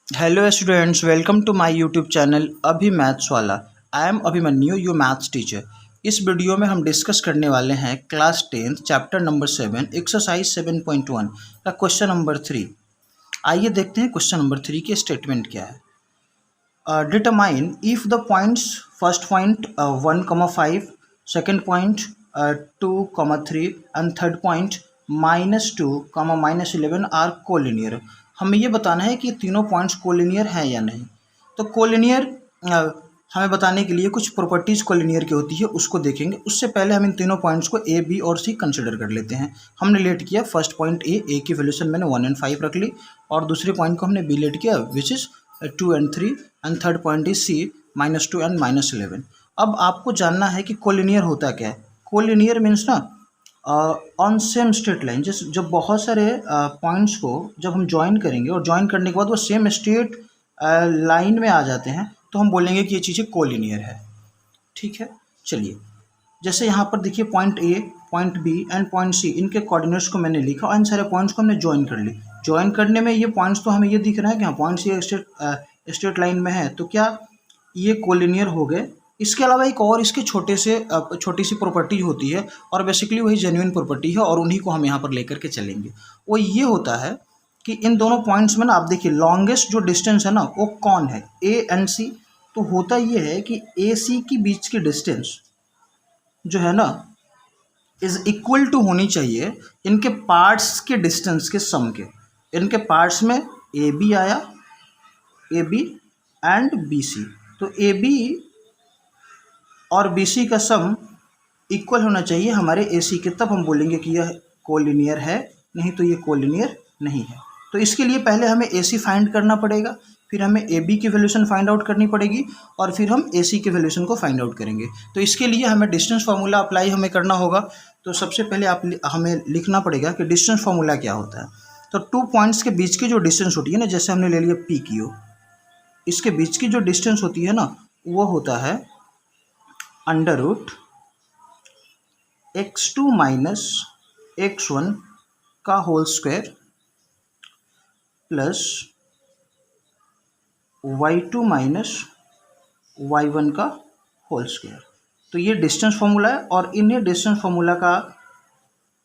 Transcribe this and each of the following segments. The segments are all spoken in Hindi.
Hello students, welcome to my YouTube channel अभी मैथ्स वाला। I am Abhimanyu, you maths teacher. इस वीडियो में हम डिस्कस करने वाले हैं क्लास 10 चैप्टर नंबर 7 एक्सरसाइज 7.1 का क्वेश्चन नंबर 3। आइए देखते हैं क्वेश्चन नंबर 3 की स्टेटमेंट क्या है। Determine if the points first point 1, 5, second point 2, 3 and third point -2, -11 are collinear। हमें ये बताना है कि तीनों पॉइंट्स कोलिनियर हैं या नहीं। तो कोलिनियर हमें बताने के लिए कुछ प्रॉपर्टीज़ कोलिनियर की होती है, उसको देखेंगे। उससे पहले हम इन तीनों पॉइंट्स को ए, बी और सी कंसिडर कर लेते हैं। हमने लेट किया फर्स्ट पॉइंट ए की वैल्यूशन मैंने 1 और 5 रख ली, और दूसरे पॉइंट को हमने बी लेट किया विच इज़ 2 और 3, and third point is C -2 और -11। अब आपको जानना है कि कोलिनियर होता क्या है। कोलिनियर मीन्स ना ऑन सेम स्ट्रेट लाइन, जिस जब बहुत सारे पॉइंट्स को जब हम ज्वाइन करेंगे और ज्वाइन करने के बाद वो सेम स्ट्रेट लाइन में आ जाते हैं, तो हम बोलेंगे कि ये चीज़ें कोलिनियर है। ठीक है, चलिए। जैसे यहाँ पर देखिए point A, point B and point C, इनके कोऑर्डिनेट्स को मैंने लिखा और इन सारे पॉइंट्स को हमने ज्वाइन कर ली। ज्वाइन करने में ये पॉइंट्स तो हमें ये दिख रहा है कि हाँ पॉइंट सी स्ट्रेट लाइन में है, तो क्या ये कोलिनियर हो गए। इसके अलावा एक और इसके छोटी सी प्रॉपर्टी होती है, और बेसिकली वही जेन्युइन प्रॉपर्टी है, और उन्हीं को हम यहाँ पर लेकर के चलेंगे। वो ये होता है कि इन दोनों पॉइंट्स में ना आप देखिए लॉन्गेस्ट जो डिस्टेंस है ना वो कौन है, ए एंड सी। तो होता ये है कि ए सी के बीच की डिस्टेंस जो है ना इज इक्वल टू होनी चाहिए इनके पार्ट्स के डिस्टेंस के सम के। इनके पार्ट्स में ए बी आया, A B and B C, तो ए बी और बी सी का सम इक्वल होना चाहिए हमारे ए सी के, तब हम बोलेंगे कि यह कोलिनियर है, नहीं तो ये कोलिनियर नहीं है। तो इसके लिए पहले हमें ए सी फाइंड करना पड़ेगा, फिर हमें ए बी की वैल्यूशन फाइंड आउट करनी पड़ेगी, और फिर हम ए सी की वैल्यूशन को फाइंड आउट करेंगे। तो इसके लिए हमें डिस्टेंस फार्मूला अप्लाई हमें करना होगा। तो सबसे पहले हमें लिखना पड़ेगा कि डिस्टेंस फार्मूला क्या होता है। तो टू पॉइंट्स के बीच की जो डिस्टेंस होती है ना, जैसे हमने ले लिया पी क्यू, इसके बीच की जो डिस्टेंस होती है ना वो होता है under root x2 minus x1 का whole square plus y2 minus y1 का होल स्क्वायर। तो ये डिस्टेंस फार्मूला है, और इन्हें डिस्टेंस फार्मूला का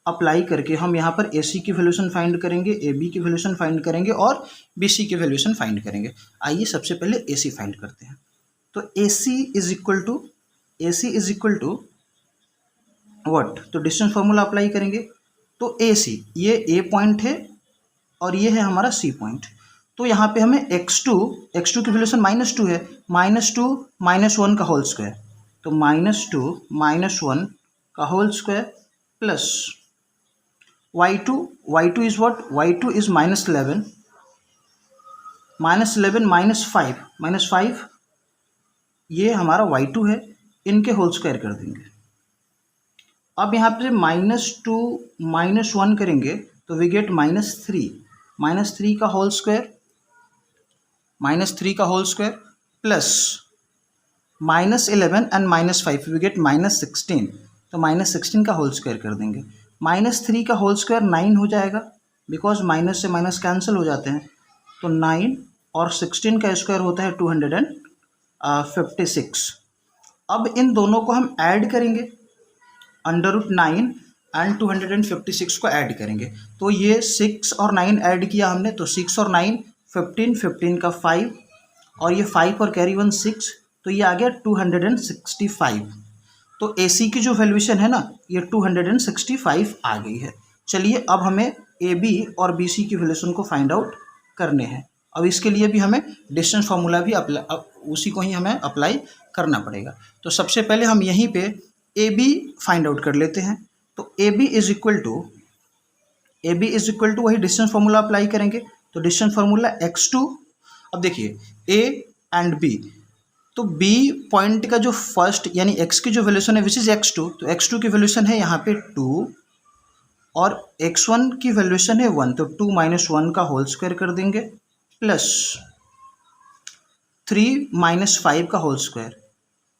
अप्लाई करके हम यहाँ पर ए सी की वैल्यूशन फाइंड करेंगे, ए बी की वैल्यूशन फाइंड करेंगे, और बी सी की वैल्यूशन फाइंड करेंगे। आइए सबसे पहले ए सी फाइंड करते हैं। तो ए C is equal to what, तो डिस्टेंस फार्मूला अप्लाई करेंगे। तो ए सी, ये ए पॉइंट है और ये है हमारा सी पॉइंट। तो यहाँ पे हमें x2 की वैल्यूशन -2 है, -2 -1 का होल स्क्वायर, तो -2 -1 का whole square plus y2 is what, y2 is -11 -5 ये हमारा y2 है, इनके होल स्क्वायर कर देंगे। अब यहाँ पे -2 -1 करेंगे तो वी गेट -3 का whole square, plus -11 and -5 we get -16, तो -16 का होल स्क्वायर कर देंगे। -3 का होल स्क्वायर 9 हो जाएगा, बिकॉज माइनस से माइनस कैंसिल हो जाते हैं, तो 9 और 16 का स्क्वायर होता है 256। अब इन दोनों को हम ऐड करेंगे, अंडर रूट 9 एंड 256 को ऐड करेंगे। तो ये 6 और 9 ऐड किया हमने, तो 6 और 9 15 का 5, और ये 5 और कैरी 1 6, तो ये आ गया 265। तो ए सी की जो वैल्यूशन है ना ये 265 आ गई है। चलिए अब हमें ए बी और बी सी की वैल्यूशन को फाइंड आउट करने हैं। अब इसके लिए भी हमें डिस्टेंस फार्मूला भी उसी को ही हमें अप्लाई करना पड़ेगा। तो सबसे पहले हम यहीं पे ए बी फाइंड आउट कर लेते हैं। तो A B is equal to वही डिस्टेंस फार्मूला अप्लाई करेंगे। तो डिस्टेंस फार्मूला x2, अब देखिए ए एंड बी, तो बी पॉइंट का जो फर्स्ट यानी x की जो वैल्यूशन है विच इज x2, तो x2 की वैल्यूशन है यहाँ पे 2, और x1 की वैल्यूशन है 1, तो 2 - 1 का होल स्क्वायर कर देंगे, प्लस 3 - 5 का होल स्क्वायर,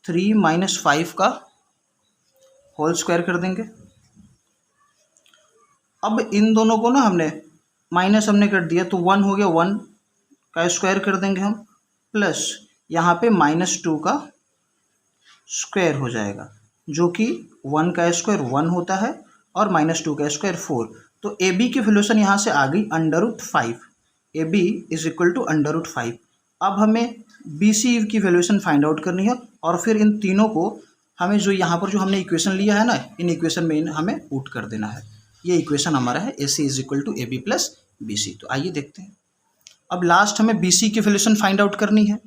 3 - 5 का होल स्क्वायर कर देंगे। अब इन दोनों को ना हमने माइनस हमने कर दिया, तो 1 हो गया 1, का स्क्वायर कर देंगे हम, प्लस यहाँ पे -2 का स्क्वायर हो जाएगा, जो कि 1 का स्क्वायर 1 होता है और -2 का स्क्वायर 4। तो ए बी की वैल्यूशन यहाँ से आ गई √5। A B is equal to √5। अब हमें बी सी की वैल्यूशन फाइंड आउट करनी है और फिर इन तीनों को हमें जो यहाँ पर जो हमने इक्वेशन लिया है ना, इन इक्वेशन में हमें पुट कर देना है। ये इक्वेशन हमारा है A C is equal to A B plus B C. तो आइए देखते हैं। अब लास्ट हमें बी सी की वैल्यूशन फाइंड आउट करनी है।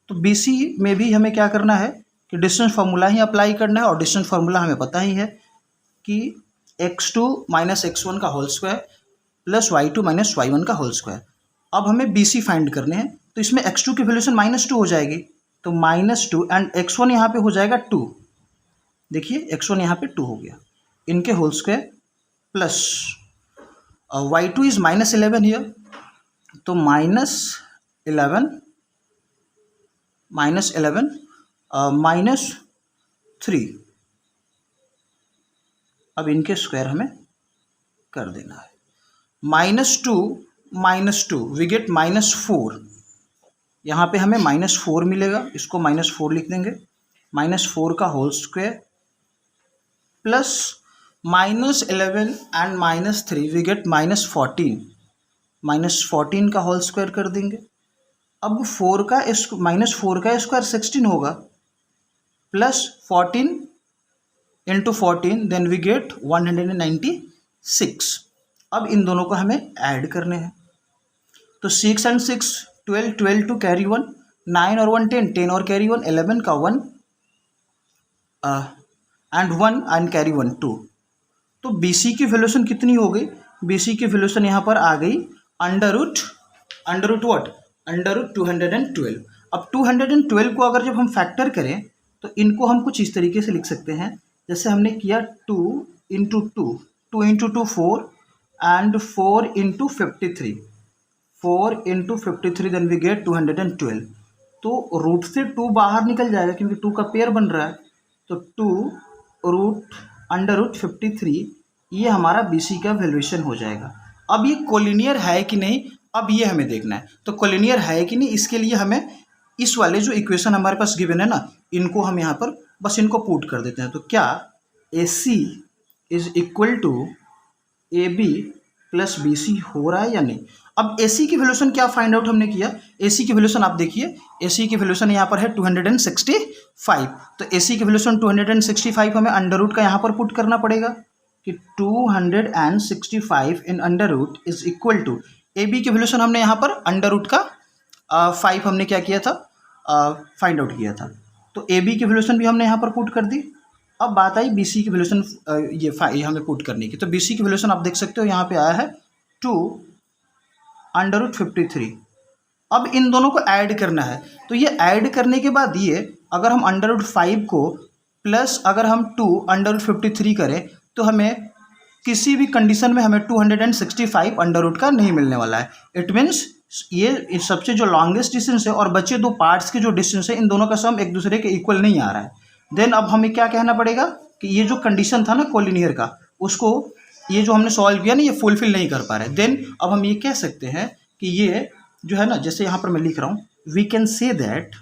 तो बी सी में भी हमें क्या करना है कि डिस्टेंस फार्मूला ही अप्लाई करना है, और डिस्टेंस फार्मूला हमें पता ही है कि x2 माइनस x1 का whole square plus y2 minus y1 का होल स्क्वायर। अब हमें बी सी फाइंड करने हैं, तो इसमें x2 की वैल्यूशन -2 हो जाएगी, तो -2 एंड x1 यहाँ पे हो जाएगा 2। देखिए x1 यहाँ पे 2 हो गया, इनके whole square plus y2 is -11 here, तो -11 -3। अब इनके स्क्वायर हमें कर देना है। -2 वी गेट -4। यहाँ पे हमें -4 मिलेगा, इसको -4 लिख देंगे, -4 का whole square plus -11 and -3 we get -14। -14 का होल स्क्वायर कर देंगे। अब -4 का स्क्वायर 16 होगा, plus 14 into 14 then we get 196। अब इन दोनों को हमें ऐड करने हैं, तो 6 एंड 6 12, 12 टू कैरी 1, 9 और 1 10, 10 और कैरी 1, 11 का 1 एंड 1 एंड कैरी 1 2। तो बी सी की वैल्यूशन कितनी हो गई? बी सी की वैल्यूशन यहाँ पर आ गई √212। अब 212 को अगर जब हम फैक्टर करें तो इनको हम कुछ इस तरीके से लिख सकते हैं, जैसे हमने किया 2 into 2, 2 into 2 4 and 4 into 53, 4 into 53 then we get 212। तो रूट से 2 बाहर निकल जाएगा क्योंकि 2 का पेयर बन रहा है, तो 2 √53 ये हमारा बी सी का वैल्यूएशन हो जाएगा। अब ये कोलिनियर है कि नहीं, अब ये हमें देखना है। तो कोलिनियर है कि नहीं, इसके लिए हमें इस वाले जो इक्वेशन हमारे पास गिवन है ना, इनको हम यहाँ पर बस इनको पुट कर देते हैं। तो क्या A C is equal to A B plus B C हो रहा है या नहीं? अब ए सी की वैल्यूशन क्या फाइंड आउट हमने किया? ए सी की वैल्यूशन आप देखिए, ए सी की वैल्यूशन यहाँ पर है 265। तो ए सी की वैल्यूशन 265 हमें अंडर रूट का यहाँ पर पुट करना पड़ेगा कि 265 in under root is equal to A B की वैल्यूशन हमने यहाँ पर अंडर रूट का 5 हमने क्या किया था, फाइंड आउट किया था। तो ए बी की वैल्यूशन भी हमने यहाँ पर पुट कर दी। अब बात आई बी सी की वैल्यूशन ये हमें पुट करने की। तो बी सी की वैल्यूशन आप देख सकते हो यहाँ पे आया है 2√53। अब इन दोनों को ऐड करना है, तो ये ऐड करने के बाद ये अगर हम √5 को प्लस अगर हम 2√53 करें तो हमें किसी भी कंडीशन में हमें 265 अंडर रूट का नहीं मिलने वाला है। इट मीन्स ये सबसे जो लॉन्गेस्ट डिस्टेंस है और बचे दो पार्ट्स के जो डिस्टेंस है, इन दोनों का सम एक दूसरे के इक्वल नहीं आ रहा है। देन अब हमें क्या कहना पड़ेगा कि ये जो कंडीशन था ना कोलिनियर का, उसको ये जो हमने सॉल्व किया ना, ये फुलफिल नहीं कर पा रहे। देन अब हम ये कह सकते हैं कि ये जो है ना, जैसे यहाँ पर मैं लिख रहा हूँ, we can say that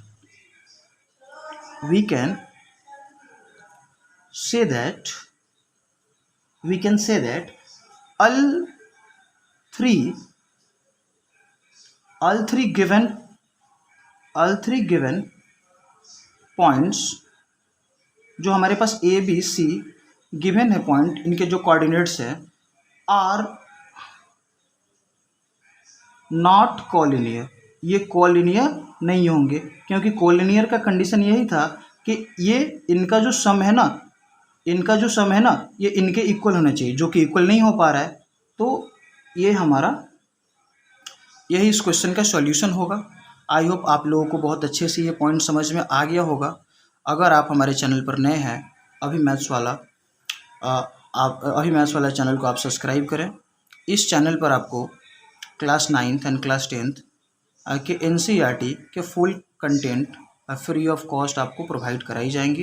all three given points जो हमारे पास ए बी सी गिवन है पॉइंट, इनके जो कोऑर्डिनेट्स हैं आर नॉट कोलिनियर, ये कोलिनियर नहीं होंगे, क्योंकि कोलिनियर का कंडीशन यही था कि ये इनका जो सम है ना, ये इनके इक्वल होना चाहिए, जो कि इक्वल नहीं हो पा रहा है। तो ये हमारा यही इस क्वेश्चन का सॉल्यूशन होगा। आई होप आप लोगों को बहुत अच्छे से ये पॉइंट समझ में आ गया होगा। अगर आप हमारे चैनल पर नए हैं, अभी मैथ्स वाला चैनल को आप सब्सक्राइब करें। इस चैनल पर आपको class 9th and class 10th के NCERT के full content free of cost आपको प्रोवाइड कराई जाएंगी।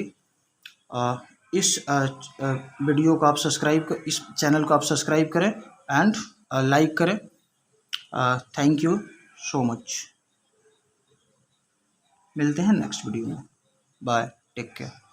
इस वीडियो को आप इस चैनल को आप सब्सक्राइब करें एंड लाइक करें। Thank you so much. मिलते हैं नेक्स्ट वीडियो में। Bye, take care.